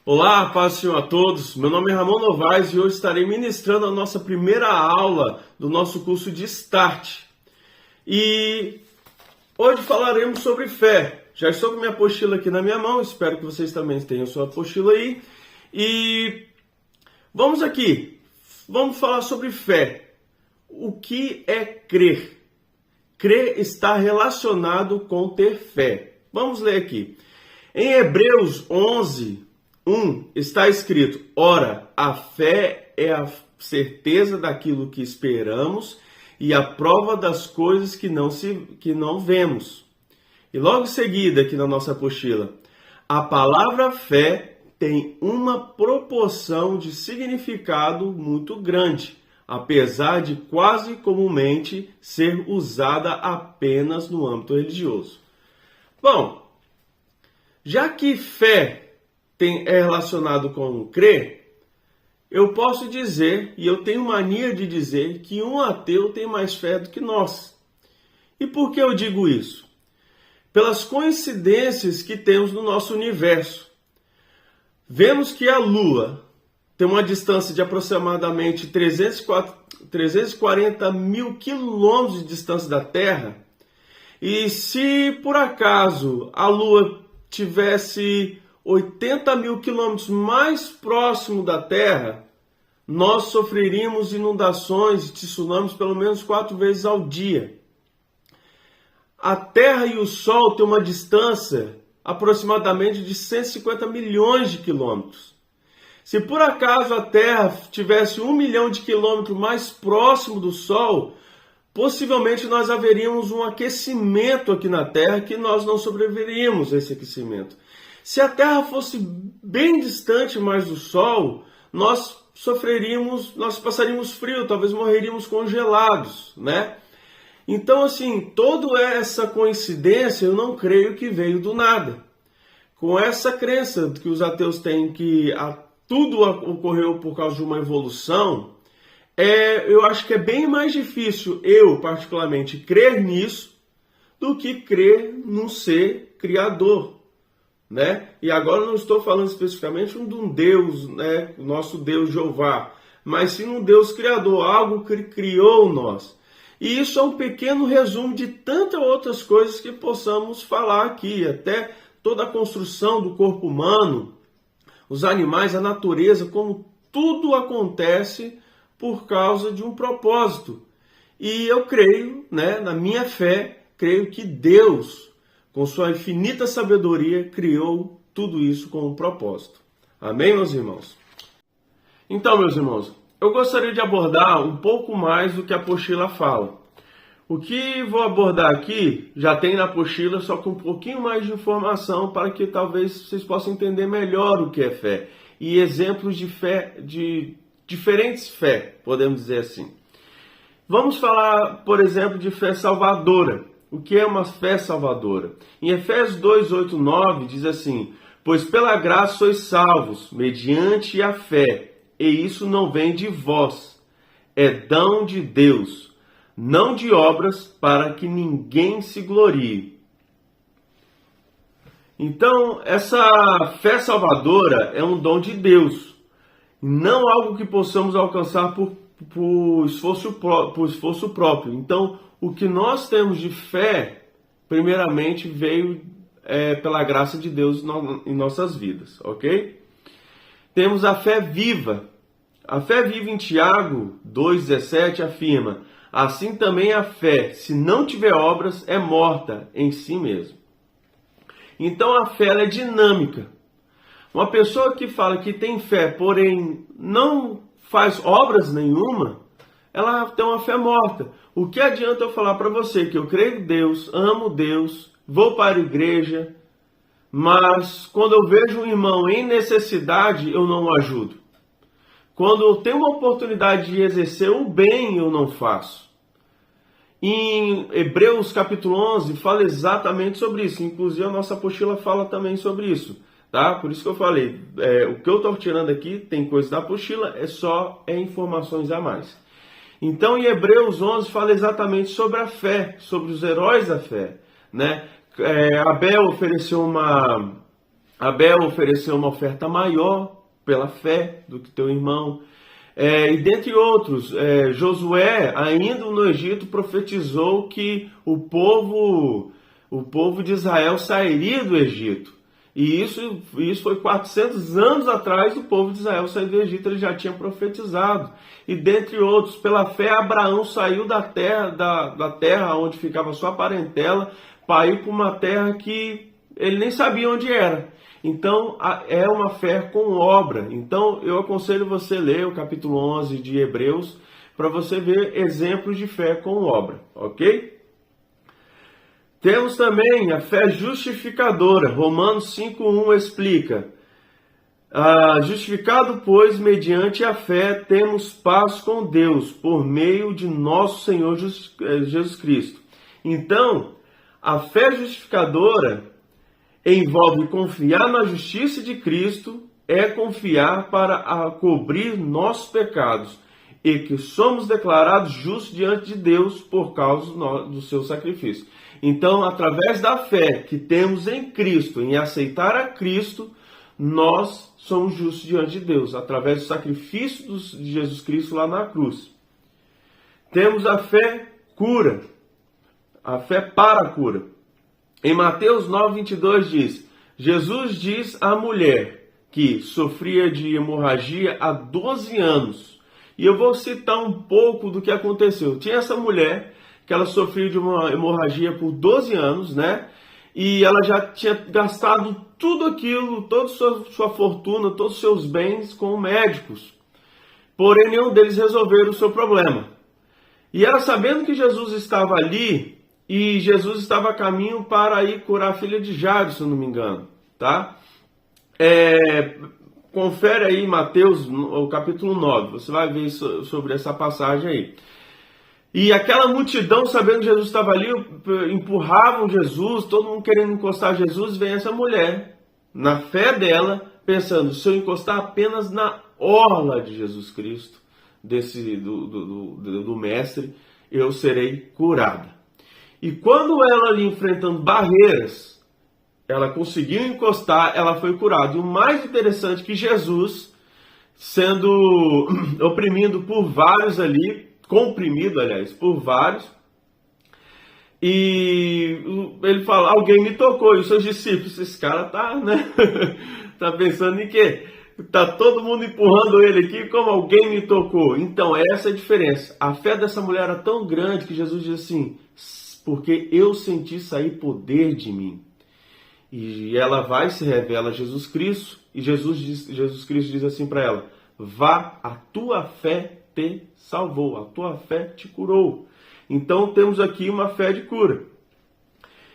Olá, paz do Senhor a todos. Meu nome é Ramon Novaes e hoje estarei ministrando a nossa primeira aula do nosso curso de Start. E hoje falaremos sobre fé. Já estou com minha apostila aqui na minha mão, espero que vocês também tenham sua apostila aí. E vamos falar sobre fé. O que é crer? Crer está relacionado com ter fé. Vamos ler aqui. Em Hebreus 11, 1 está escrito: ora, a fé é a certeza daquilo que esperamos e a prova das coisas que não vemos. E logo em seguida, aqui na nossa apostila, a palavra fé tem uma proporção de significado muito grande, apesar de quase comumente ser usada apenas no âmbito religioso. Bom, já que fé é relacionado com crer, eu posso dizer, e eu tenho mania de dizer, que um ateu tem mais fé do que nós. E por que eu digo isso? Pelas coincidências que temos no nosso universo. Vemos que a Lua tem uma distância de aproximadamente 340 mil quilômetros de distância da Terra, e se por acaso a Lua tivesse 80 mil quilômetros mais próximo da Terra, nós sofreríamos inundações e tsunamis pelo menos 4 vezes ao dia. A Terra e o Sol têm uma distância aproximadamente de 150 milhões de quilômetros. Se por acaso a Terra tivesse 1 milhão de quilômetros mais próximo do Sol, possivelmente nós haveríamos um aquecimento aqui na Terra que nós não sobreviveríamos a esse aquecimento. Se a Terra fosse bem distante mais do Sol, nós passaríamos frio, talvez morreríamos congelados, né? Então, assim, toda essa coincidência eu não creio que veio do nada. Com essa crença que os ateus têm que tudo ocorreu por causa de uma evolução, eu acho que é bem mais difícil eu, particularmente, crer nisso do que crer num ser criador. Né? E agora eu não estou falando especificamente de um Deus, né? O nosso Deus Jeová, mas sim um Deus criador, algo que criou nós. E isso é um pequeno resumo de tantas outras coisas que possamos falar aqui, até toda a construção do corpo humano, os animais, a natureza, como tudo acontece por causa de um propósito. E eu creio, né, na minha fé, creio que Deus, com sua infinita sabedoria, criou tudo isso com um propósito. Amém, meus irmãos? Então, meus irmãos, eu gostaria de abordar um pouco mais do que a apostila fala. O que vou abordar aqui já tem na apostila, só com um pouquinho mais de informação para que talvez vocês possam entender melhor o que é fé. E exemplos de fé, de diferentes fé, podemos dizer assim. Vamos falar, por exemplo, de fé salvadora. O que é uma fé salvadora? Em Efésios 2, 8, 9 diz assim: pois pela graça sois salvos, mediante a fé, e isso não vem de vós, é dom de Deus, não de obras, para que ninguém se glorie. Então, essa fé salvadora é um dom de Deus, não algo que possamos alcançar por esforço próprio. Então, o que nós temos de fé, primeiramente, veio pela graça de Deus em nossas vidas, ok? Temos a fé viva. A fé viva em Tiago 2,17 afirma: assim também a fé, se não tiver obras, é morta em si mesma. Então a fé ela é dinâmica. Uma pessoa que fala que tem fé, porém não faz obras nenhuma, ela tem uma fé morta. O que adianta eu falar para você que eu creio em Deus, amo Deus, vou para a igreja, mas quando eu vejo um irmão em necessidade, eu não o ajudo. Quando eu tenho uma oportunidade de exercer o bem, eu não faço. Em Hebreus capítulo 11 fala exatamente sobre isso. Inclusive a nossa apostila fala também sobre isso. Tá? Por isso que eu falei, o que eu estou tirando aqui tem coisa da apostila, é informações a mais. Então, em Hebreus 11 fala exatamente sobre a fé, sobre os heróis da fé, né? Abel ofereceu Abel ofereceu uma oferta maior pela fé do que teu irmão. E dentre outros, Josué, ainda no Egito, profetizou que o povo de Israel sairia do Egito. E isso foi 400 anos atrás, o povo de Israel saiu do Egito, ele já tinha profetizado. E dentre outros, pela fé, Abraão saiu da terra onde ficava sua parentela, para ir para uma terra que ele nem sabia onde era. Então, é uma fé com obra. Então, eu aconselho você a ler o capítulo 11 de Hebreus, para você ver exemplos de fé com obra, ok? Temos também a fé justificadora. Romanos 5,1 explica: justificado, pois, mediante a fé, temos paz com Deus, por meio de nosso Senhor Jesus Cristo. Então, a fé justificadora envolve confiar na justiça de Cristo, é confiar para cobrir nossos pecados, e que somos declarados justos diante de Deus por causa do seu sacrifício. Então, através da fé que temos em Cristo, em aceitar a Cristo, nós somos justos diante de Deus, através do sacrifício de Jesus Cristo lá na cruz. Temos a fé cura, a fé para a cura. Em Mateus 9:22 diz: Jesus diz à mulher que sofria de hemorragia há 12 anos. E eu vou citar um pouco do que aconteceu. Tinha essa mulher que ela sofria de uma hemorragia por 12 anos, né? E ela já tinha gastado tudo aquilo, toda sua fortuna, todos os seus bens com médicos. Porém, nenhum deles resolveram o seu problema. E ela, sabendo que Jesus estava ali, e Jesus estava a caminho para ir curar a filha de Jairo, se eu não me engano, tá? Confere aí Mateus, o capítulo 9, você vai ver sobre essa passagem aí. E aquela multidão, sabendo que Jesus estava ali, empurravam Jesus, todo mundo querendo encostar Jesus, vem essa mulher, na fé dela, pensando: se eu encostar apenas na orla de Jesus Cristo, do Mestre, eu serei curada. E quando ela ali enfrentando barreiras, ela conseguiu encostar, ela foi curada. E o mais interessante é que Jesus, sendo oprimido por vários ali, comprimido, aliás, por vários, e ele fala: alguém me tocou. E os seus discípulos: esse cara tá, né? Tá pensando em quê? Tá todo mundo empurrando ele aqui, como alguém me tocou. Então, essa é a diferença. A fé dessa mulher era tão grande que Jesus diz assim: porque eu senti sair poder de mim. E ela vai e se revela a Jesus Cristo, e Jesus Cristo diz assim para ela: vá, a tua fé te salvou, a tua fé te curou. Então temos aqui uma fé de cura.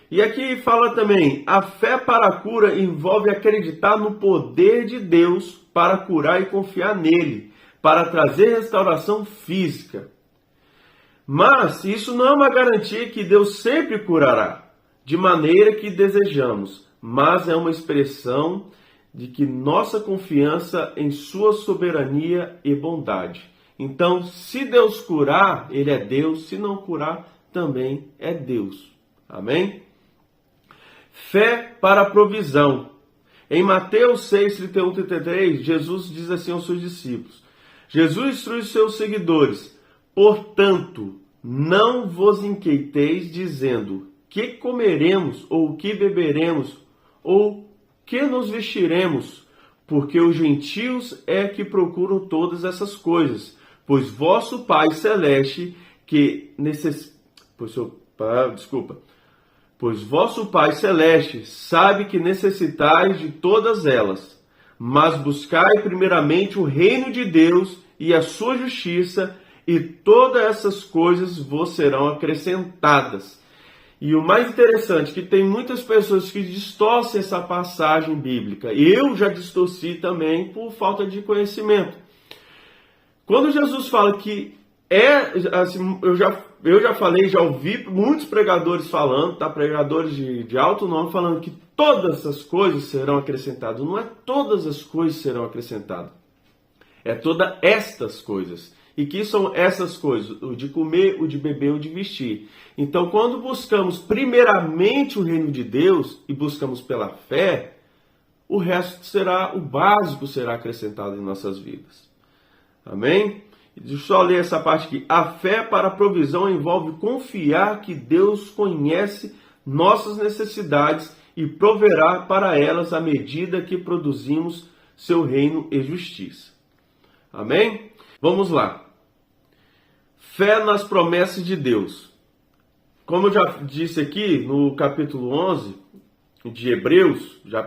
E aqui fala também: a fé para a cura envolve acreditar no poder de Deus para curar e confiar nele, para trazer restauração física. Mas isso não é uma garantia que Deus sempre curará, de maneira que desejamos, mas é uma expressão de que nossa confiança em sua soberania e bondade. Então, se Deus curar, ele é Deus; se não curar, também é Deus. Amém? Fé para a provisão. Em Mateus 6, 31 e 33, Jesus diz assim aos seus discípulos: Jesus instrui os seus seguidores: portanto, não vos inquieteis dizendo: que comeremos, ou o que beberemos, ou que nos vestiremos? Porque os gentios é que procuram todas essas coisas, pois vosso Pai Celeste pois vosso Pai Celeste sabe que necessitais de todas elas. Mas buscai primeiramente o reino de Deus e a sua justiça, e todas essas coisas vos serão acrescentadas. E o mais interessante é que tem muitas pessoas que distorcem essa passagem bíblica. Eu já distorci também por falta de conhecimento. Quando Jesus fala que assim, eu já falei, já ouvi muitos pregadores falando, tá? Pregadores de alto nome falando que todas as coisas serão acrescentadas. Não é todas as coisas serão acrescentadas. É todas estas coisas. E que são essas coisas? O de comer, o de beber, o de vestir. Então, quando buscamos primeiramente o reino de Deus e buscamos pela fé, o resto será, o básico será acrescentado em nossas vidas. Amém? Deixa eu só ler essa parte aqui. A fé para a provisão envolve confiar que Deus conhece nossas necessidades e proverá para elas à medida que produzimos seu reino e justiça. Amém? Vamos lá. Fé nas promessas de Deus. Como eu já disse aqui no capítulo 11 de Hebreus, já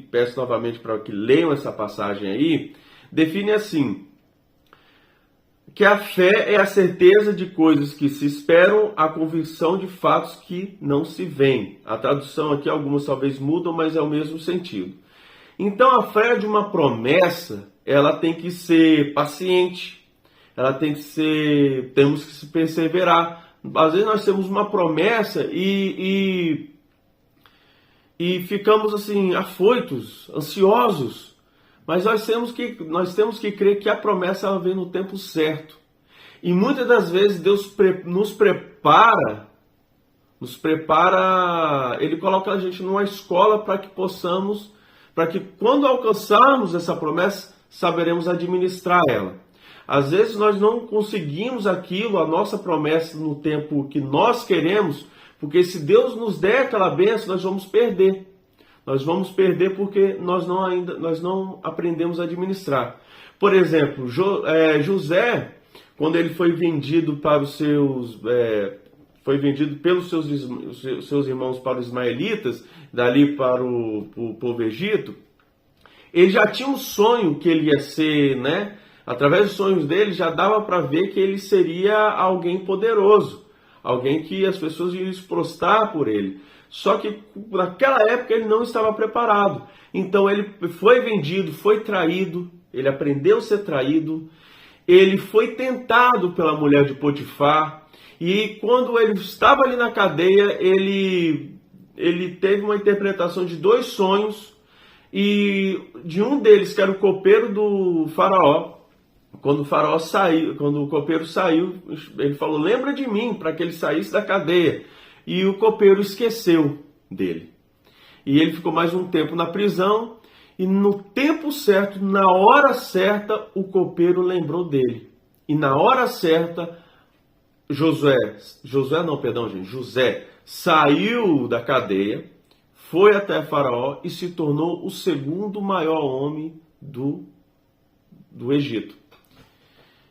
peço novamente para que leiam essa passagem aí, define assim: que a fé é a certeza de coisas que se esperam, a convicção de fatos que não se veem. A tradução aqui, algumas talvez mudam, mas é o mesmo sentido. Então, a fé de uma promessa, ela tem que ser paciente, ela tem que ser, temos que se perseverar. Às vezes nós temos uma promessa e ficamos assim, afoitos, ansiosos. Mas nós temos que crer que a promessa ela vem no tempo certo. E muitas das vezes Deus nos prepara, Ele coloca a gente numa escola para que quando alcançarmos essa promessa, saberemos administrar ela. Às vezes nós não conseguimos aquilo, a nossa promessa no tempo que nós queremos, porque se Deus nos der aquela bênção, nós vamos perder. Nós vamos perder porque nós não aprendemos a administrar. Por exemplo, José, quando ele foi vendido pelos seus irmãos para os ismaelitas, dali para o povo egito, ele já tinha um sonho que ele ia ser, né? Através dos sonhos dele já dava para ver que ele seria alguém poderoso, alguém que as pessoas iam se prostrar por ele. Só que naquela época ele não estava preparado. Então ele foi vendido, foi traído, ele aprendeu a ser traído, ele foi tentado pela mulher de Potifar, e quando ele estava ali na cadeia, ele teve uma interpretação de 2 sonhos, e de um deles, que era o copeiro do faraó. Quando o copeiro saiu, ele falou: lembra de mim, para que ele saísse da cadeia. E o copeiro esqueceu dele. E ele ficou mais um tempo na prisão. E no tempo certo, na hora certa, o copeiro lembrou dele. E na hora certa, José saiu da cadeia, foi até Faraó e se tornou o segundo maior homem do Egito.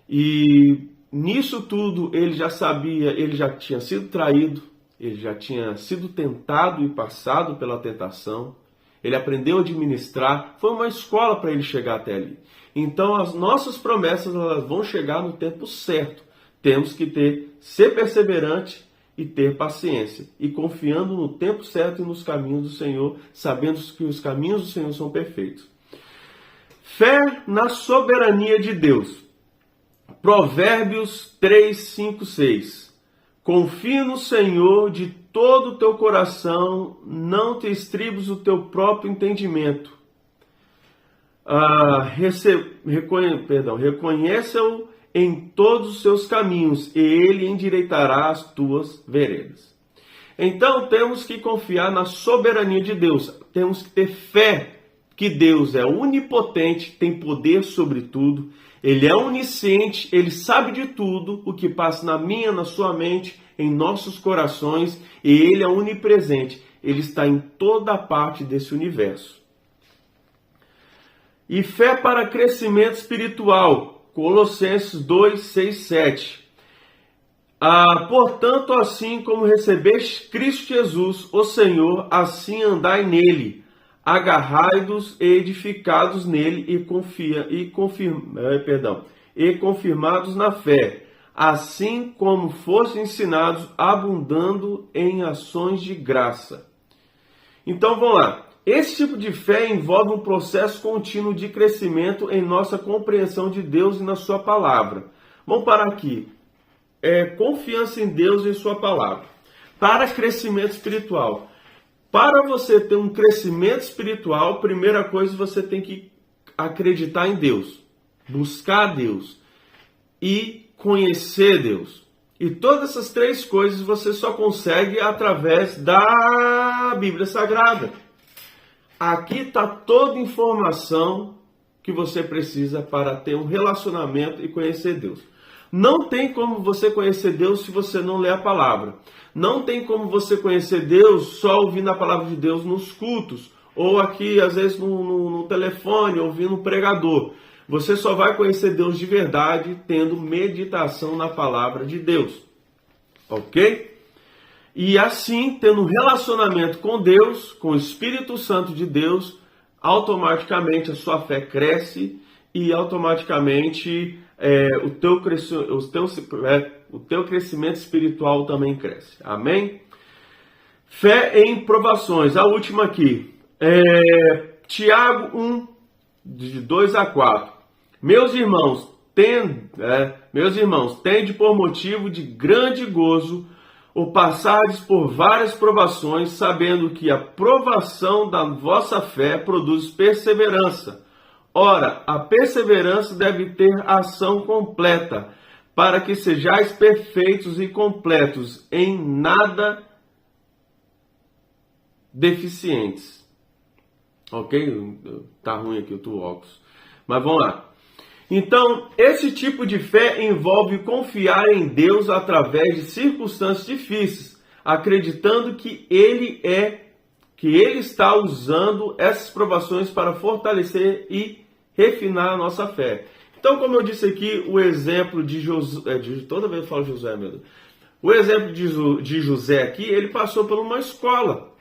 E nisso tudo ele já sabia, ele já tinha sido traído, ele já tinha sido tentado e passado pela tentação, ele aprendeu a administrar, foi uma escola para ele chegar até ali. Então as nossas promessas elas vão chegar no tempo certo. Temos que ser perseverante e ter paciência, e confiando no tempo certo e nos caminhos do Senhor, sabendo que os caminhos do Senhor são perfeitos. Fé na soberania de Deus. Provérbios 3, 5, 6. Confie no Senhor de todo o teu coração, não te estribes o teu próprio entendimento. Reconheça-o em todos os seus caminhos, e ele endireitará as tuas veredas. Então temos que confiar na soberania de Deus. Temos que ter fé que Deus é onipotente, tem poder sobre tudo. Ele é onisciente, ele sabe de tudo o que passa na minha, na sua mente, em nossos corações, e ele é onipresente. Ele está em toda parte desse universo. E fé para crescimento espiritual. Colossenses 2, 6, 7. Portanto, assim como recebeste Cristo Jesus, o Senhor, assim andai nele, agarrai-vos e edificados nele e confirmados na fé, assim como fossem ensinados, abundando em ações de graça. Então vamos lá. Esse tipo de fé envolve um processo contínuo de crescimento em nossa compreensão de Deus e na sua palavra. Vamos parar aqui. Confiança em Deus e em sua palavra. Para crescimento espiritual. Para você ter um crescimento espiritual, primeira coisa, você tem que acreditar em Deus, buscar Deus e conhecer Deus. E todas essas 3 coisas você só consegue através da Bíblia Sagrada. aqui está toda a informação que você precisa para ter um relacionamento e conhecer Deus. Não tem como você conhecer Deus se você não ler a palavra. Não tem como você conhecer Deus só ouvindo a palavra de Deus nos cultos, ou aqui, às vezes, no telefone, ouvindo um pregador. Você só vai conhecer Deus de verdade tendo meditação na palavra de Deus. Ok? E assim, tendo um relacionamento com Deus, com o Espírito Santo de Deus, automaticamente a sua fé cresce e automaticamente o teu crescimento espiritual também cresce. Amém? Fé em provações. A última aqui. Tiago 1, de 2 a 4. Meus irmãos, tende por motivo de grande gozo o passardes por várias provações, sabendo que a provação da vossa fé produz perseverança. Ora, a perseverança deve ter ação completa, para que sejais perfeitos e completos, em nada deficientes. Ok? Tá ruim aqui, eu tô óculos. Mas vamos lá. Então, esse tipo de fé envolve confiar em Deus através de circunstâncias difíceis, acreditando que Ele está usando essas provações para fortalecer e refinar a nossa fé. Então, como eu disse aqui, o exemplo de Josué, toda vez eu falo Josué, meu Deus. O exemplo de José aqui, ele passou por uma escola.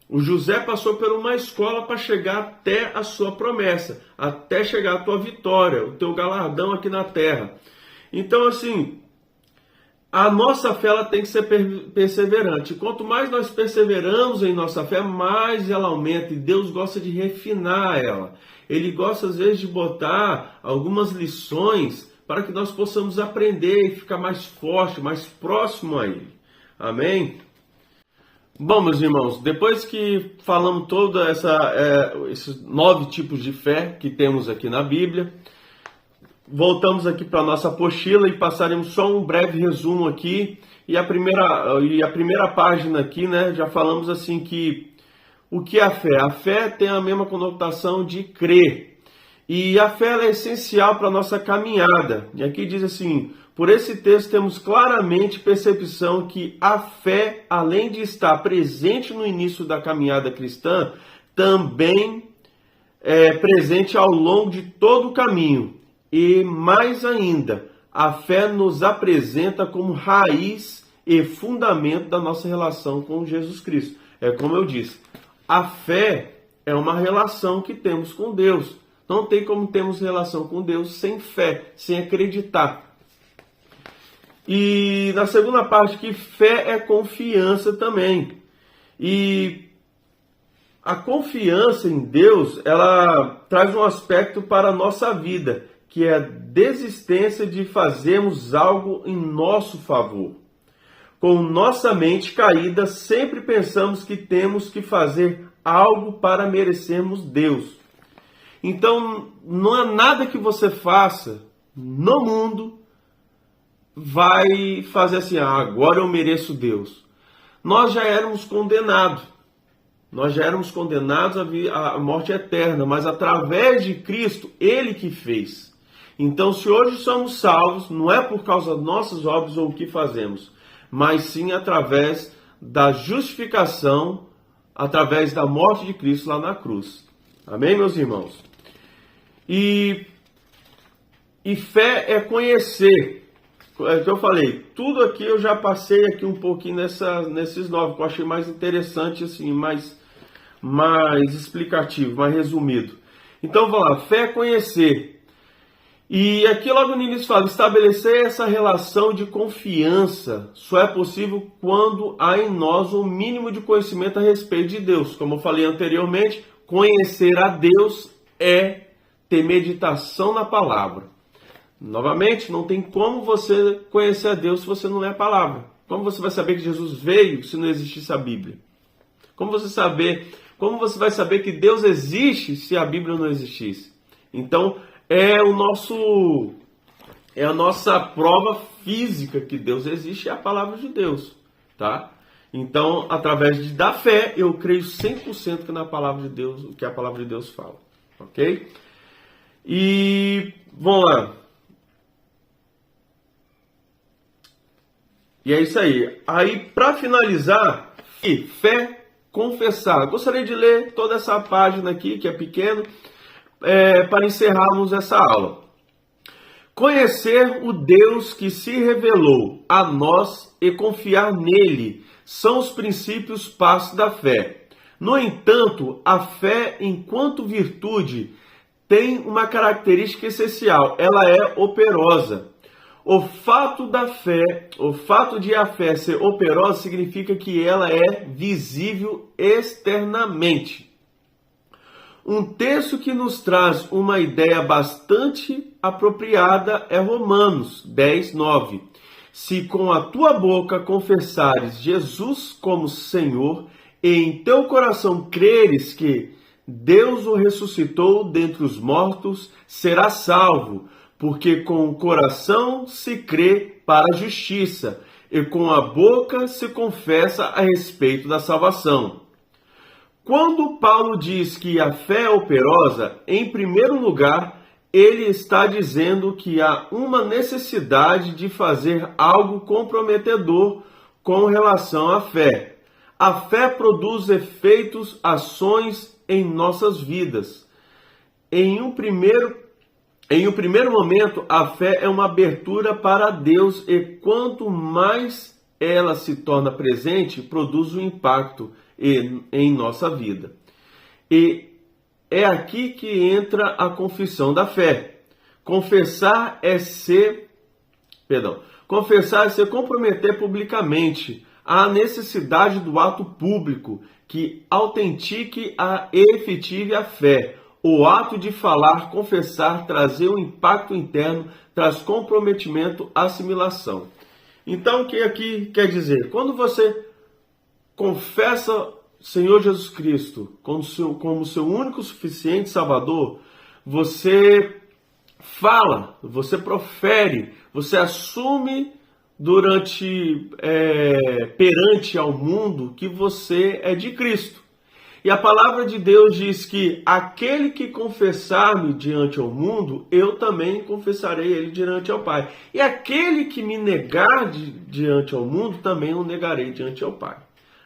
O José passou por uma escola para chegar até a sua promessa, até chegar a tua vitória, o teu galardão aqui na terra. Então, assim, a nossa fé ela tem que ser perseverante. Quanto mais nós perseveramos em nossa fé, mais ela aumenta. E Deus gosta de refinar ela. Ele gosta, às vezes, de botar algumas lições para que nós possamos aprender e ficar mais forte, mais próximo a Ele. Amém? Bom, meus irmãos, depois que falamos todos esses 9 tipos de fé que temos aqui na Bíblia, voltamos aqui para a nossa apostila e passaremos só um breve resumo aqui. E a primeira página aqui, né, já falamos assim que o que é a fé? A fé tem a mesma conotação de crer. E a fé ela é essencial para a nossa caminhada. E aqui diz assim: por esse texto temos claramente percepção que a fé, além de estar presente no início da caminhada cristã, também é presente ao longo de todo o caminho. E mais ainda, a fé nos apresenta como raiz e fundamento da nossa relação com Jesus Cristo. É como eu disse, a fé é uma relação que temos com Deus. Não tem como termos relação com Deus sem fé, sem acreditar. E na segunda parte, que fé é confiança também. E a confiança em Deus, ela traz um aspecto para a nossa vida, que é a desistência de fazermos algo em nosso favor. Com nossa mente caída, sempre pensamos que temos que fazer algo para merecermos Deus. Então, não há nada que você faça no mundo vai fazer assim: agora eu mereço Deus. Nós já éramos condenados. Nós já éramos condenados à morte eterna, mas através de Cristo, Ele que fez. Então, se hoje somos salvos, não é por causa das nossas obras ou o que fazemos, mas sim através da justificação, através da morte de Cristo lá na cruz. Amém, meus irmãos? E fé é conhecer. É o que eu falei, tudo aqui eu já passei aqui um pouquinho nesses 9, que eu achei mais interessante, assim, mais explicativo, mais resumido. Então, vamos lá, fé é conhecer. E aqui logo no início fala, estabelecer essa relação de confiança só é possível quando há em nós um mínimo de conhecimento a respeito de Deus. Como eu falei anteriormente, conhecer a Deus é ter meditação na palavra. Novamente, não tem como você conhecer a Deus se você não lê a palavra. Como você vai saber que Jesus veio se não existisse a Bíblia? Como você vai saber que Deus existe se a Bíblia não existisse? Então, é a nossa prova física que Deus existe, é a palavra de Deus, tá? Então, através da fé, eu creio 100% que na palavra de Deus, o que a palavra de Deus fala. Ok? E vamos lá. E é isso aí. Aí, para finalizar, fé, confessar. Gostaria de ler toda essa página aqui, que é pequena, para encerrarmos essa aula. Conhecer o Deus que se revelou a nós e confiar nele são os princípios passos da fé. No entanto, a fé, enquanto virtude, tem uma característica essencial: ela é operosa. O fato de a fé ser operosa significa que ela é visível externamente. Um texto que nos traz uma ideia bastante apropriada é Romanos 10, 9. Se com a tua boca confessares Jesus como Senhor e em teu coração creres que Deus o ressuscitou dentre os mortos, serás salvo, porque com o coração se crê para a justiça e com a boca se confessa a respeito da salvação. Quando Paulo diz que a fé é operosa, em primeiro lugar, ele está dizendo que há uma necessidade de fazer algo comprometedor com relação à fé. A fé produz efeitos, ações em nossas vidas. Em um primeiro momento, a fé é uma abertura para Deus e quanto mais ela se torna presente, produz um impacto em nossa vida. E é aqui que entra a confissão da fé. Confessar é se comprometer publicamente à necessidade do ato público que autentique e efetive a fé. O ato de falar, confessar, trazer um impacto interno, traz comprometimento, assimilação. Então, o que aqui quer dizer? Quando você confessa Senhor Jesus Cristo como seu único suficiente Salvador, você fala, você profere, você assume perante ao mundo que você é de Cristo. E a palavra de Deus diz que aquele que confessar-me diante ao mundo, eu também confessarei ele diante ao Pai. E aquele que me negar diante ao mundo, também o negarei diante ao Pai.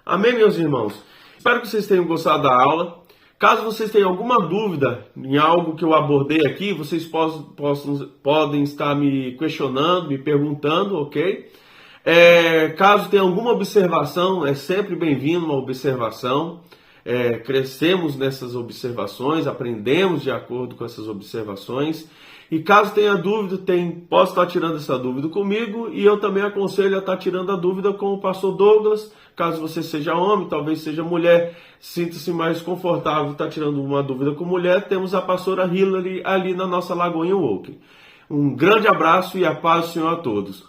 Amém, meus irmãos? Espero que vocês tenham gostado da aula. Caso vocês tenham alguma dúvida em algo que eu abordei aqui, vocês podem estar me questionando, me perguntando, ok? Caso tenha alguma observação, é sempre bem-vindo uma observação. Crescemos nessas observações, aprendemos de acordo com essas observações. E caso tenha dúvida, posso estar tirando essa dúvida comigo, e eu também aconselho a estar tirando a dúvida com o pastor Douglas. Caso você seja homem, talvez seja mulher, sinta-se mais confortável estar tirando uma dúvida com mulher, temos a pastora Hillary ali na nossa Lagoinha Walking. Um grande abraço e a paz do Senhor a todos.